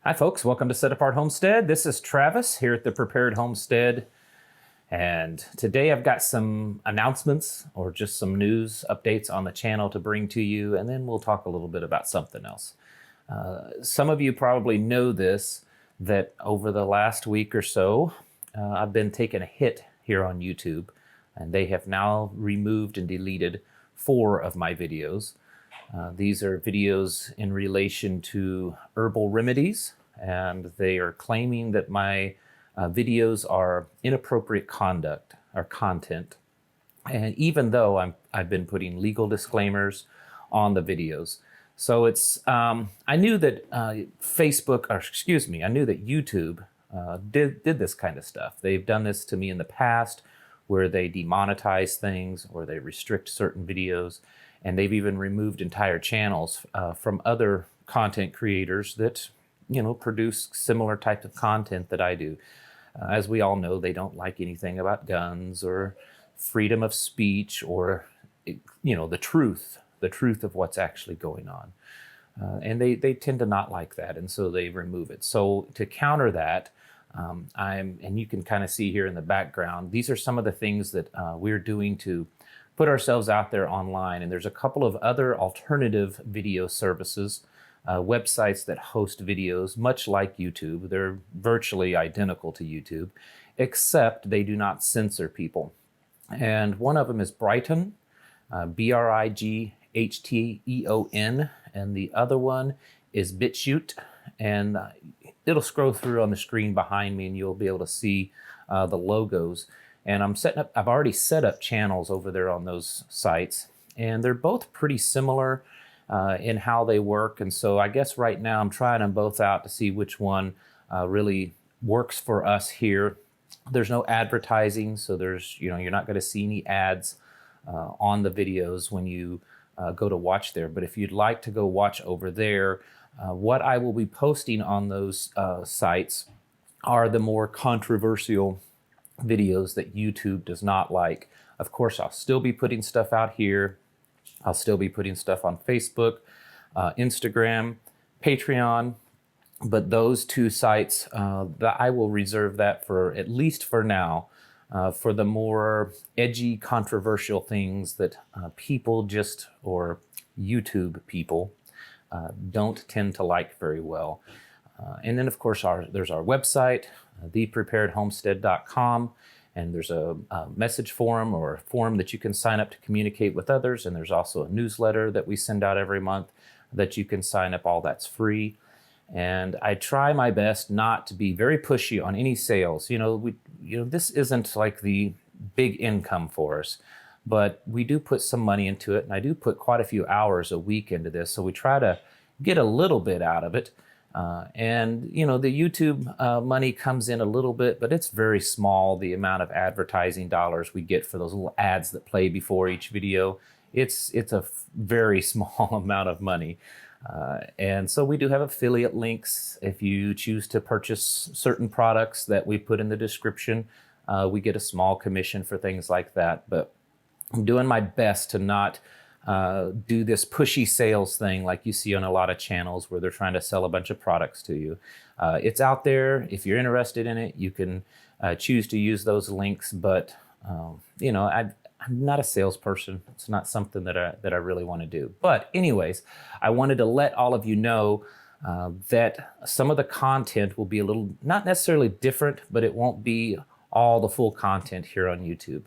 Hi folks, welcome to Set Apart Homestead. This is Travis here at the Prepared Homestead. And today I've got some announcements or just some news updates on the channel to bring to you, and then we'll talk a little bit about something else. Some of you probably know this, that over the last week or so, I've been taking a hit here on YouTube, and they have now removed and deleted 4 of my videos. These are videos in relation to herbal remedies, and they are claiming that my videos are inappropriate conduct or content. And even though I've been putting legal disclaimers on the videos. So it's, I knew that I knew that YouTube did this kind of stuff. They've done this to me in the past where they demonetize things or they restrict certain videos. And they've even removed entire channels from other content creators that, produce similar types of content that I do. As we all know, they don't like anything about guns or freedom of speech or, the truth of what's actually going on. And they tend to not like that, and so they remove it. So to counter that, and you can kind of see here in the background, these are some of the things that we're doing to put ourselves out there online. And there's a couple of other alternative video services, websites that host videos, much like YouTube. They're virtually identical to YouTube, except they do not censor people. And one of them is Brighton, Brighton, and the other one is BitChute. And it'll scroll through on the screen behind me and you'll be able to see the logos. And I've already set up channels over there on those sites, and they're both pretty similar in how they work. And so I guess right now I'm trying them both out to see which one really works for us here. There's no advertising, so you're not going to see any ads on the videos when you go to watch there. But if you'd like to go watch over there, what I will be posting on those sites are the more controversial videos that YouTube does not like. Of course, I'll still be putting stuff out here. I'll still be putting stuff on Facebook, Instagram, Patreon, but those 2 sites, I will reserve that for, at least for now, for the more edgy, controversial things that people or YouTube people don't tend to like very well. And then, of course, there's our website, thepreparedhomestead.com, and there's a message forum or a forum that you can sign up to communicate with others. And there's also a newsletter that we send out every month that you can sign up. All that's free. And I try my best not to be very pushy on any sales. This isn't like the big income for us, but we do put some money into it, and I do put quite a few hours a week into this. So we try to get a little bit out of it. And the YouTube money comes in a little bit, but it's very small, the amount of advertising dollars we get for those little ads that play before each video. It's a very small amount of money. And so we do have affiliate links. If you choose to purchase certain products that we put in the description, we get a small commission for things like that. But I'm doing my best to not do this pushy sales thing like you see on a lot of channels where they're trying to sell a bunch of products to you. It's out there. If you're interested in it, you can choose to use those links. But I'm not a salesperson. It's not something that I really want to do. But anyways, I wanted to let all of you know that some of the content will be a little, not necessarily different, but it won't be all the full content here on YouTube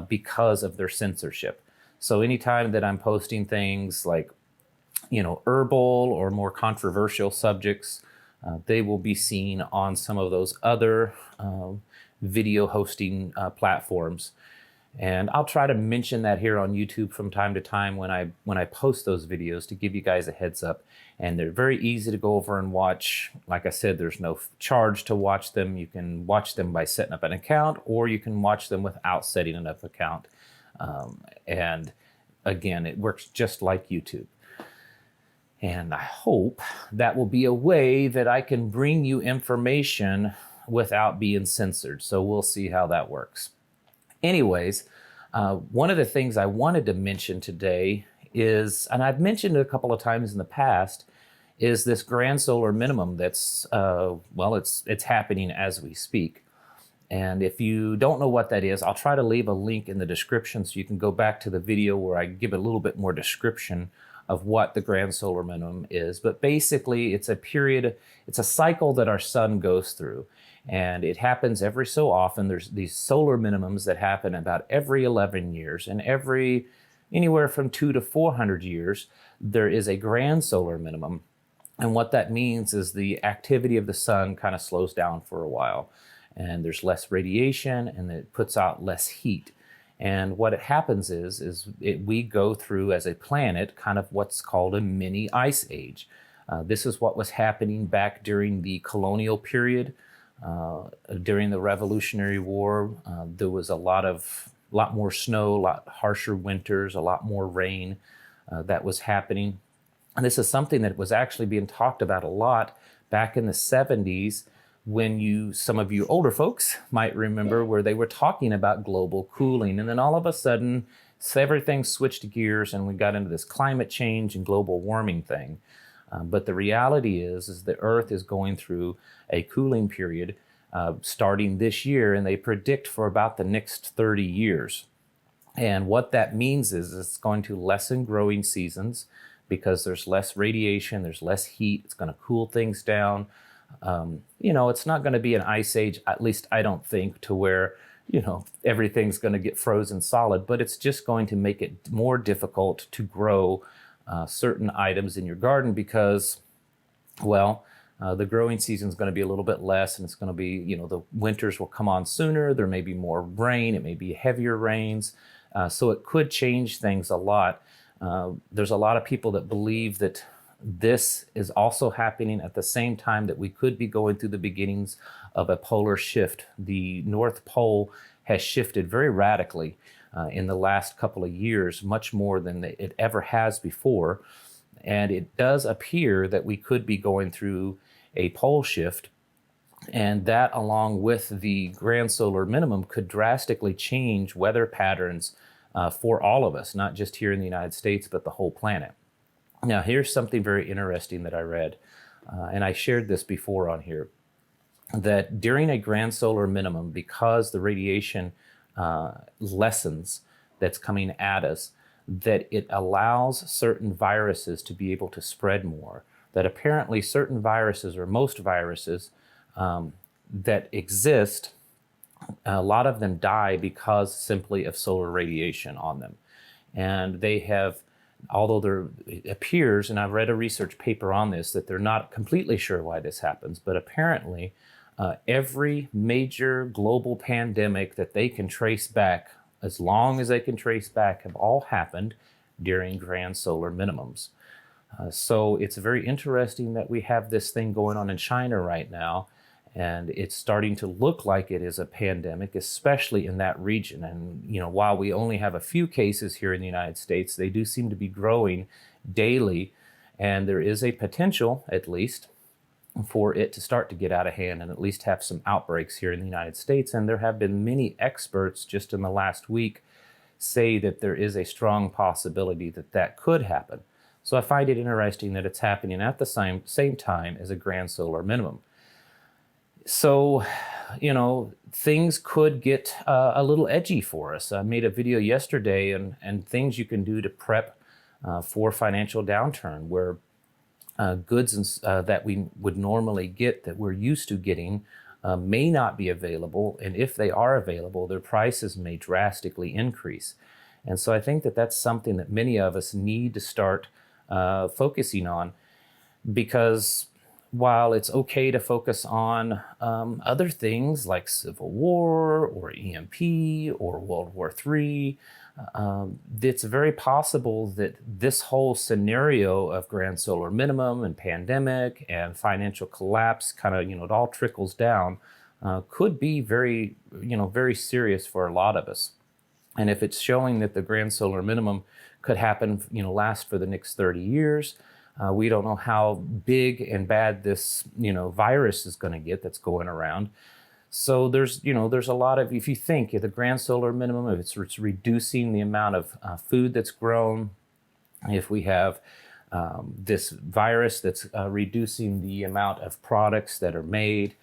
because of their censorship. So anytime that I'm posting things like, herbal or more controversial subjects, they will be seen on some of those other video hosting platforms. And I'll try to mention that here on YouTube from time to time when I post those videos to give you guys a heads up. And they're very easy to go over and watch. Like I said, there's no charge to watch them. You can watch them by setting up an account, or you can watch them without setting an account. And again, it works just like YouTube. And I hope that will be a way that I can bring you information without being censored. So we'll see how that works. Anyways, one of the things I wanted to mention today is, and I've mentioned it a couple of times in the past, is this grand solar minimum that's, it's happening as we speak. And if you don't know what that is, I'll try to leave a link in the description so you can go back to the video where I give a little bit more description of what the grand solar minimum is. But basically, it's a cycle that our sun goes through. And it happens every so often. There's these solar minimums that happen about every 11 years. And anywhere from 200 to 400 years, there is a grand solar minimum. And what that means is the activity of the sun kind of slows down for a while. And there's less radiation, and it puts out less heat. And what it happens is we go through as a planet kind of what's called a mini ice age. This is what was happening back during the colonial period. During the Revolutionary War, there was a lot more snow, a lot harsher winters, a lot more rain that was happening. And this is something that was actually being talked about a lot back in the 70s, when some of you older folks might remember where they were talking about global cooling. And then all of a sudden, everything switched gears and we got into this climate change and global warming thing. But the reality is the Earth is going through a cooling period starting this year, and they predict for about the next 30 years. And what that means is it's going to lessen growing seasons because there's less radiation, there's less heat, it's going to cool things down. It's not going to be an ice age, at least I don't think, to where, everything's going to get frozen solid, but it's just going to make it more difficult to grow certain items in your garden because, the growing season is going to be a little bit less, and it's going to be, the winters will come on sooner. There may be more rain. It may be heavier rains. So it could change things a lot. There's a lot of people that believe that this is also happening at the same time that we could be going through the beginnings of a polar shift. The North Pole has shifted very radically in the last couple of years, much more than it ever has before. And it does appear that we could be going through a pole shift. And that, along with the grand solar minimum, could drastically change weather patterns for all of us, not just here in the United States, but the whole planet. Now, here's something very interesting that I read, and I shared this before on here, that during a grand solar minimum, because the radiation lessens that's coming at us, that it allows certain viruses to be able to spread more. That apparently certain viruses, or most viruses that exist, a lot of them die because simply of solar radiation on them. And they have, although it appears, and I've read a research paper on this, that they're not completely sure why this happens, but apparently every major global pandemic that they can trace back, as long as they can trace back, have all happened during grand solar minimums. So it's very interesting that we have this thing going on in China right now, and it's starting to look like it is a pandemic, especially in that region. And while we only have a few cases here in the United States, they do seem to be growing daily, and there is a potential, at least, for it to start to get out of hand and at least have some outbreaks here in the United States. And there have been many experts just in the last week say that there is a strong possibility that that could happen. So I find it interesting that it's happening at the same time as a grand solar minimum. So, things could get a little edgy for us. I made a video yesterday and things you can do to prep for financial downturn, where goods that we would normally get, that we're used to getting, may not be available. And if they are available, their prices may drastically increase. And so I think that that's something that many of us need to start focusing on, because while it's okay to focus on other things like Civil War or EMP or World War III, it's very possible that this whole scenario of grand solar minimum and pandemic and financial collapse, kind of, it all trickles down, could be very, very serious for a lot of us. And if it's showing that the grand solar minimum could happen, last for the next 30 years, we don't know how big and bad this, virus is going to get that's going around. So there's a lot of, if you think the grand solar minimum, if it's reducing the amount of food that's grown, if we have this virus that's reducing the amount of products that are made.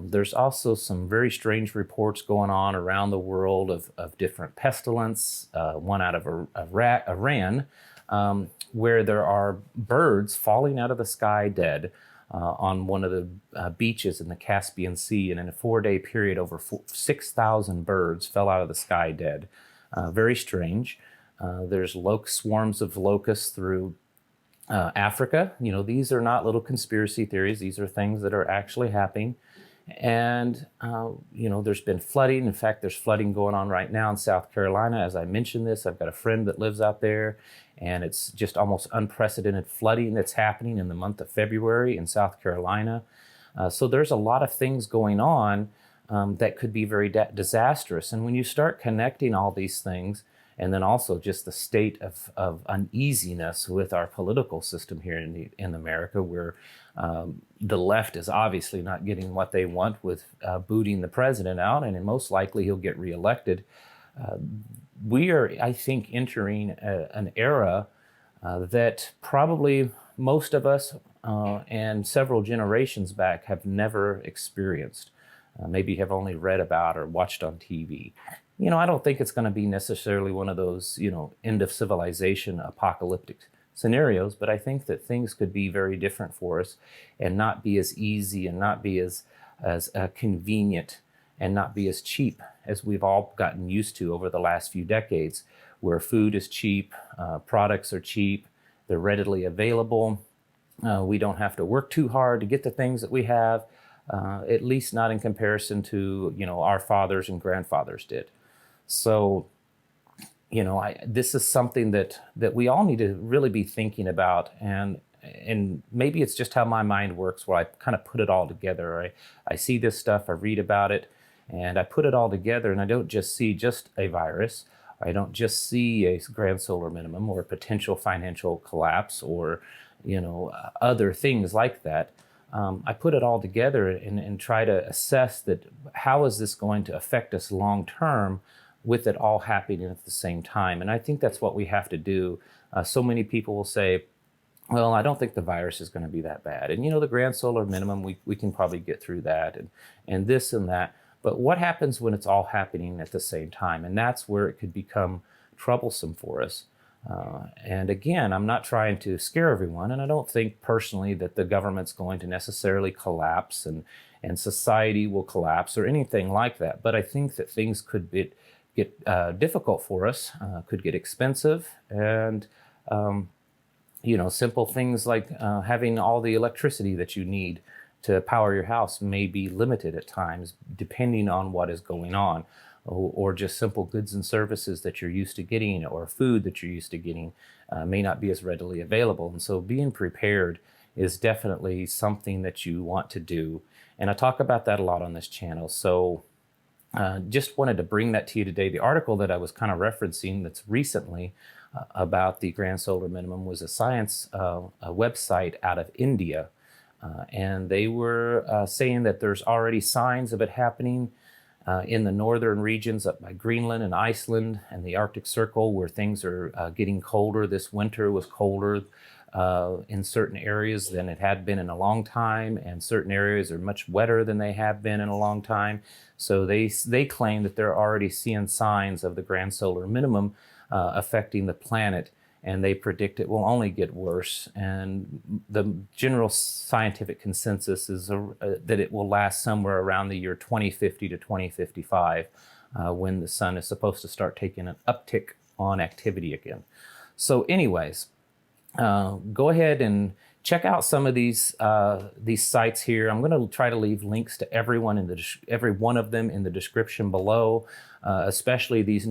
There's also some very strange reports going on around the world of different pestilence, one out of Iran, where there are birds falling out of the sky dead on one of the beaches in the Caspian Sea. And in a 4-day period, over 6,000 birds fell out of the sky dead. Very strange. There's swarms of locusts through Africa. You know, these are not little conspiracy theories. These are things that are actually happening. And, you know, there's been flooding. In fact, there's flooding going on right now in South Carolina. As I mentioned this, I've got a friend that lives out there, and it's just almost unprecedented flooding that's happening in the month of February in South Carolina. So there's a lot of things going on that could be very disastrous. And when you start connecting all these things, and then also just the state of uneasiness with our political system here in America, where the left is obviously not getting what they want with booting the president out, and most likely he'll get reelected. We are, I think, entering an era that probably most of us and several generations back have never experienced. Maybe have only read about or watched on TV. You know, I don't think it's going to be necessarily one of those, you know, end of civilization apocalyptic scenarios, but I think that things could be very different for us and not be as easy and not be as convenient and not be as cheap as we've all gotten used to over the last few decades, where food is cheap, products are cheap, they're readily available. We don't have to work too hard to get the things that we have, at least not in comparison to, you know, our fathers and grandfathers did. So, you know, this is something that we all need to really be thinking about, and maybe it's just how my mind works, where I kind of put it all together. I see this stuff, I read about it, and I put it all together, and I don't just see just a virus. I don't just see a grand solar minimum or a potential financial collapse or, you know, other things like that. I put it all together and try to assess that how is this going to affect us long term with it all happening at the same time. And I think that's what we have to do. So many people will say, well, I don't think the virus is going to be that bad. And, you know, the grand solar minimum, we can probably get through that and this and that. But what happens when it's all happening at the same time? And that's where it could become troublesome for us. And again, I'm not trying to scare everyone, and I don't think personally that the government's going to necessarily collapse and society will collapse or anything like that. But I think that things could get difficult for us, could get expensive, and you know, simple things like having all the electricity that you need to power your house may be limited at times, depending on what is going on. Or just simple goods and services that you're used to getting, or food that you're used to getting, may not be as readily available. And so being prepared is definitely something that you want to do. And I talk about that a lot on this channel. So just wanted to bring that to you today. The article that I was kind of referencing that's recently about the grand solar minimum was a science website out of India. And they were saying that there's already signs of it happening in the northern regions up by Greenland and Iceland and the Arctic Circle, where things are getting colder. This winter was colder in certain areas than it had been in a long time, and certain areas are much wetter than they have been in a long time. So they claim that they're already seeing signs of the grand solar minimum affecting the planet, and they predict it will only get worse. And the general scientific consensus is that it will last somewhere around the year 2050 to 2055, when the sun is supposed to start taking an uptick on activity again. So anyways, go ahead and check out some of these sites here. I'm going to try to leave links to every one of them in the description below, especially these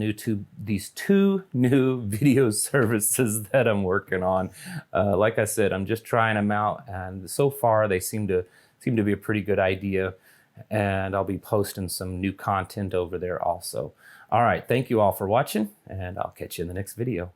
two new video services that I'm working on. Like I said, I'm just trying them out, and so far they seem to be a pretty good idea. And I'll be posting some new content over there also. All right, thank you all for watching, and I'll catch you in the next video.